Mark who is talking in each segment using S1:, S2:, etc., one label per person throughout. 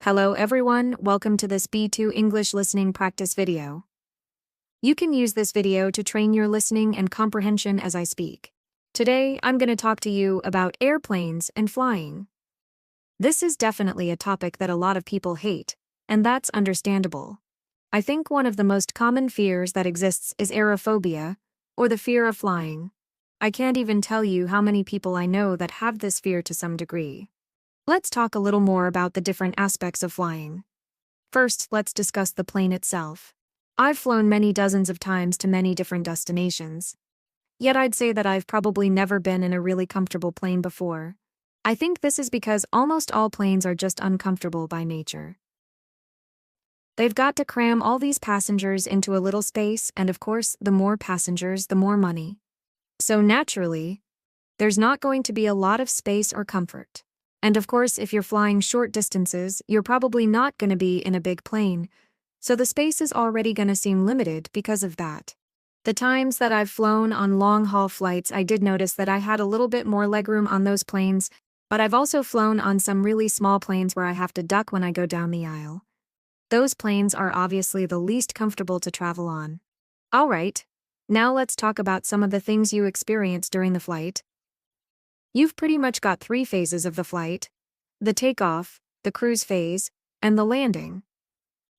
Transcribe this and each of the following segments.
S1: Hello everyone, welcome to this B2 English listening practice video. You can use this video to train your listening and comprehension as I speak. Today, I'm going to talk to you about airplanes and flying. This is definitely a topic that a lot of people hate, and that's understandable. I think one of the most common fears that exists is aerophobia, or the fear of flying. I can't even tell you how many people I know that have this fear to some degree. Let's talk a little more about the different aspects of flying. First, let's discuss the plane itself. I've flown many dozens of times to many different destinations. Yet I'd say that I've probably never been in a really comfortable plane before. I think this is because almost all planes are just uncomfortable by nature. They've got to cram all these passengers into a little space, and of course, the more passengers, the more money. So naturally, there's not going to be a lot of space or comfort. And of course, if you're flying short distances, you're probably not going to be in a big plane, so the space is already going to seem limited because of that. The times that I've flown on long-haul flights, I did notice that I had a little bit more legroom on those planes, but I've also flown on some really small planes where I have to duck when I go down the aisle. Those planes are obviously the least comfortable to travel on. Alright, now let's talk about some of the things you experience during the flight. You've pretty much got 3 phases of the flight: the takeoff, the cruise phase, and the landing.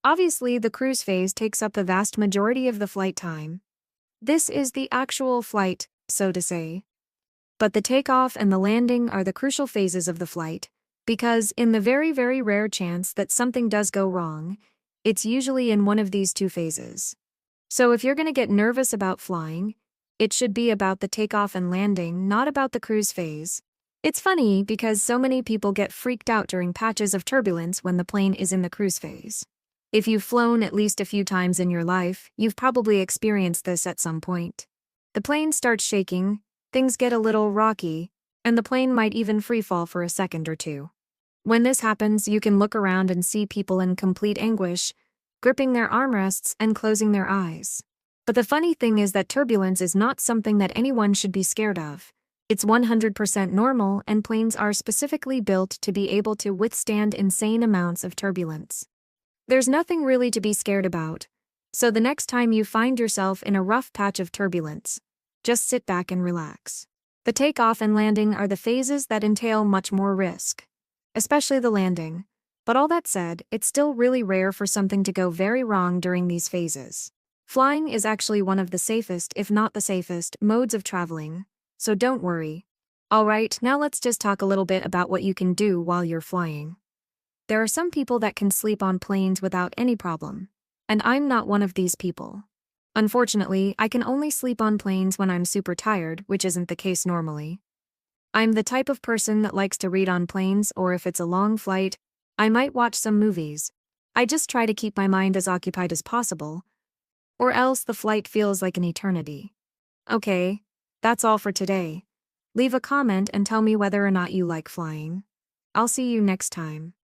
S1: Obviously, the cruise phase takes up the vast majority of the flight time. This is the actual flight, so to say. But the takeoff and the landing are the crucial phases of the flight, because in the very, very rare chance that something does go wrong, it's usually in one of these 2 phases. So if you're going to get nervous about flying, it should be about the takeoff and landing, not about the cruise phase. It's funny because so many people get freaked out during patches of turbulence when the plane is in the cruise phase. If you've flown at least a few times in your life, you've probably experienced this at some point. The plane starts shaking, things get a little rocky, and the plane might even freefall for a second or two. When this happens, you can look around and see people in complete anguish, gripping their armrests and closing their eyes. But the funny thing is that turbulence is not something that anyone should be scared of. It's 100% normal, and planes are specifically built to be able to withstand insane amounts of turbulence. There's nothing really to be scared about, so the next time you find yourself in a rough patch of turbulence, just sit back and relax. The takeoff and landing are the phases that entail much more risk, especially the landing. But all that said, it's still really rare for something to go very wrong during these phases. Flying is actually one of the safest, if not the safest, modes of traveling, so don't worry. Alright, now let's just talk a little bit about what you can do while you're flying. There are some people that can sleep on planes without any problem, and I'm not one of these people. Unfortunately, I can only sleep on planes when I'm super tired, which isn't the case normally. I'm the type of person that likes to read on planes, or if it's a long flight, I might watch some movies. I just try to keep my mind as occupied as possible, or else the flight feels like an eternity. Okay, that's all for today. Leave a comment and tell me whether or not you like flying. I'll see you next time.